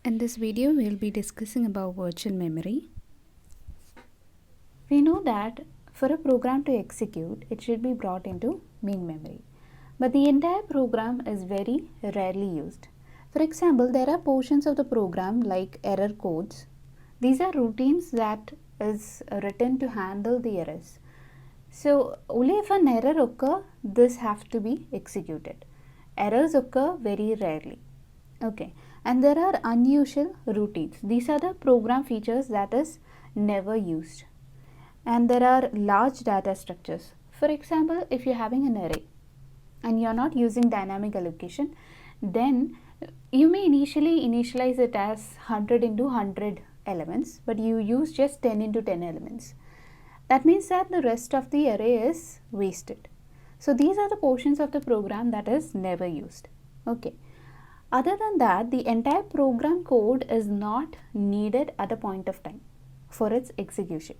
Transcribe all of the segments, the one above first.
In this video, we'll be discussing about virtual memory. We know that for a program to execute, it should be brought into main memory. But the entire program is very rarely used. For example, there are portions of the program like error codes. These are routines that is written to handle the errors. So only if an error occur, this have to be executed. Errors occur very rarely. Okay, and there are unusual routines. These are the program features that is never used. And there are large data structures. For example, if you're having an array and you're not using dynamic allocation, then you may initialize it as 100 into 100 elements, but you use just 10 into 10 elements. That means that the rest of the array is wasted. So these are the portions of the program that is never used. Okay. Other than that, the entire program code is not needed at a point of time for its execution.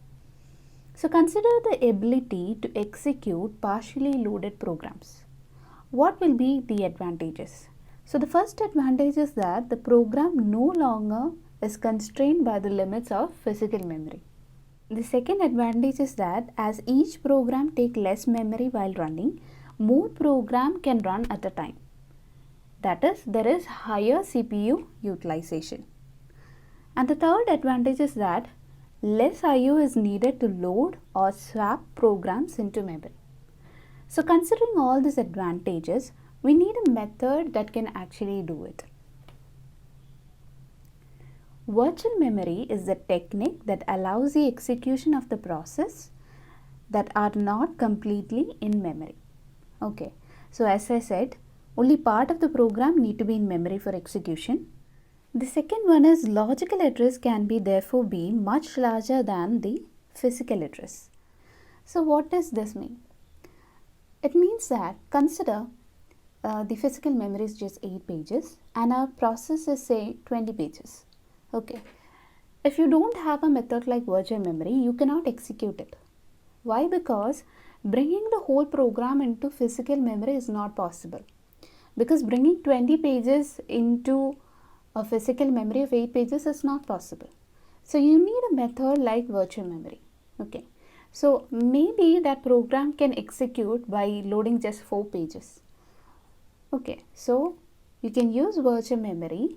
So consider the ability to execute partially loaded programs. What will be the advantages? So the first advantage is that the program no longer is constrained by the limits of physical memory. The second advantage is that as each program takes less memory while running, more program can run at a time. That is, there is higher CPU utilization. And the third advantage is that less IO is needed to load or swap programs into memory. So considering all these advantages, we need a method that can actually do it. Virtual memory is the technique that allows the execution of the process that are not completely in memory. Okay, so as I said, only part of the program need to be in memory for execution. The second one is logical address can be therefore be much larger than the physical address. So what does this mean? It means that consider the physical memory is just 8 pages and our process is say 20 pages. Okay. If you don't have a method like virtual memory, you cannot execute it. Why? Because bringing the whole program into physical memory is not possible. Because bringing 20 pages into a physical memory of 8 pages is not possible. So you need a method like virtual memory. Okay. So maybe that program can execute by loading just 4 pages. Okay. So you can use virtual memory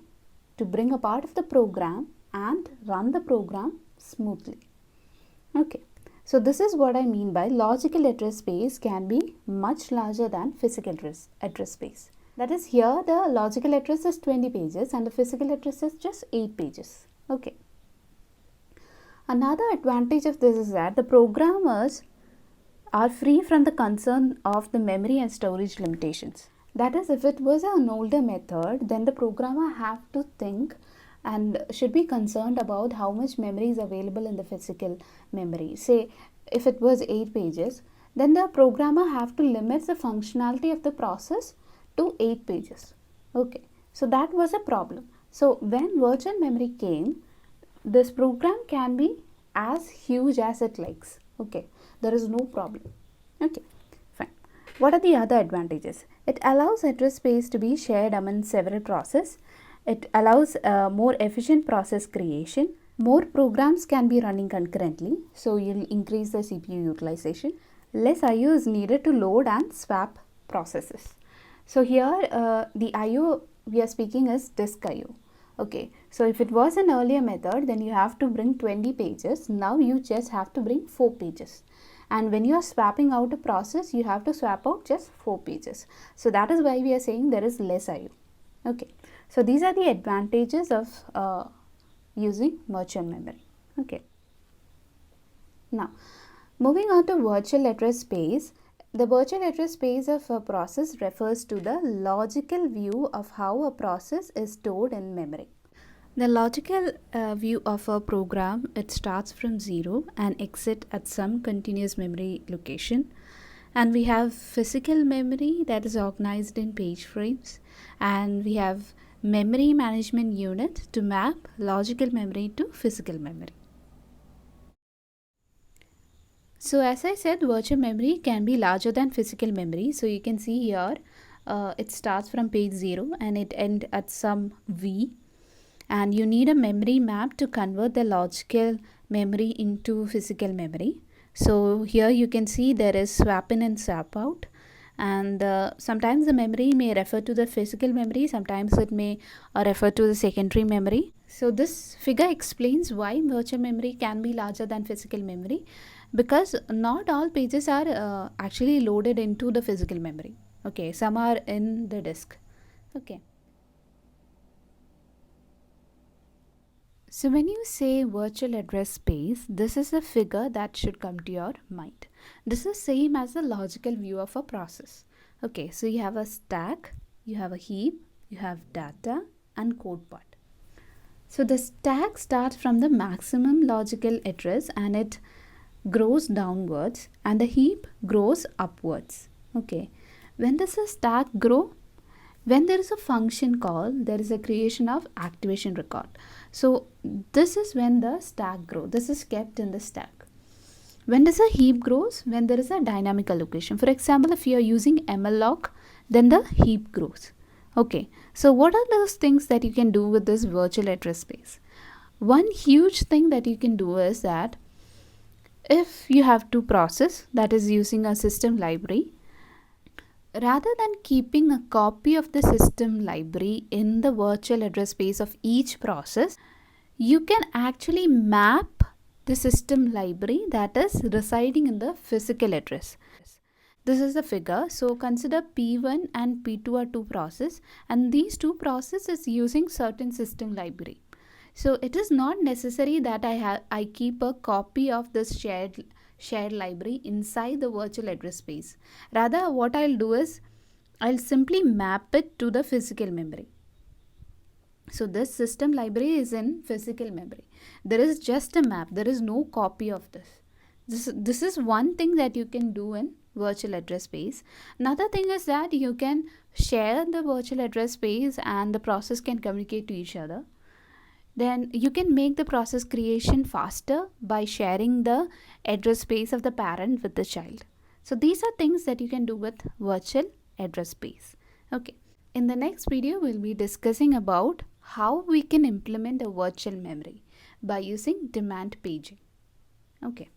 to bring a part of the program and run the program smoothly. Okay. So this is what I mean by logical address space can be much larger than physical address space. That is, here the logical address is 20 pages and the physical address is just 8 pages. Okay. Another advantage of this is that the programmers are free from the concern of the memory and storage limitations. That is, if it was an older method, then the programmer have to think and should be concerned about how much memory is available in the physical memory. Say, if it was 8 pages, then the programmer have to limit the functionality of the process to 8 pages. Okay, so that was a problem. So when virtual memory came, this program can be as huge as it likes. Okay, there is no problem. Okay, fine. What are the other advantages? It allows address space to be shared among several processes. It allows more efficient process creation. More programs can be running concurrently, so you'll increase the CPU utilization. Less IO is needed to load and swap processes. So here the IO we are speaking is disk IO. Okay, so if it was an earlier method, then you have to bring 20 pages. Now you just have to bring 4 pages. And when you are swapping out a process, you have to swap out just 4 pages. So that is why we are saying there is less IO. Okay, so these are the advantages of using virtual memory. Okay. Now, moving on to virtual address space. The virtual address space of a process refers to the logical view of how a process is stored in memory. The logical view of a program, it starts from 0 and exit at some continuous memory location. And we have physical memory that is organized in page frames, and we have memory management unit to map logical memory to physical memory. So as I said, virtual memory can be larger than physical memory. So you can see here it starts from page 0 and it ends at some V, and you need a memory map to convert the logical memory into physical memory. So here you can see there is swap in and swap out, and sometimes the memory may refer to the physical memory, sometimes it may refer to the secondary memory. So this figure explains why virtual memory can be larger than physical memory, because not all pages are actually loaded into the physical memory. Okay, some are in the disk. Okay. So when you say virtual address space, this is a figure that should come to your mind. This is same as the logical view of a process. Okay, so you have a stack, you have a heap, you have data and code part. So the stack starts from the maximum logical address and it grows downwards, and the heap grows upwards. Okay, when does a stack grow? When there is a function call, there is a creation of activation record. So this is when the stack grows. This is kept in the stack. When does a heap grows? When there is a dynamic allocation. For example, if you are using malloc, then the heap grows. Okay, so what are those things that you can do with this virtual address space? One huge thing that you can do is that if you have to process, that is using a system library, rather than keeping a copy of the system library in the virtual address space of each process, you can actually map the system library that is residing in the physical address. This is the figure. So consider P1 and P2 are two processes, and these two processes is using certain system library. So it is not necessary that I keep a copy of this shared library inside the virtual address space. Rather, what I'll do is I'll simply map it to the physical memory. So this system library is in physical memory. There is just a map. There is no copy of this. This is one thing that you can do in virtual address space. Another thing is that you can share the virtual address space and the process can communicate to each other. Then you can make the process creation faster by sharing the address space of the parent with the child. So these are things that you can do with virtual address space. Okay. In the next video, we'll be discussing about how we can implement a virtual memory by using demand paging. Okay.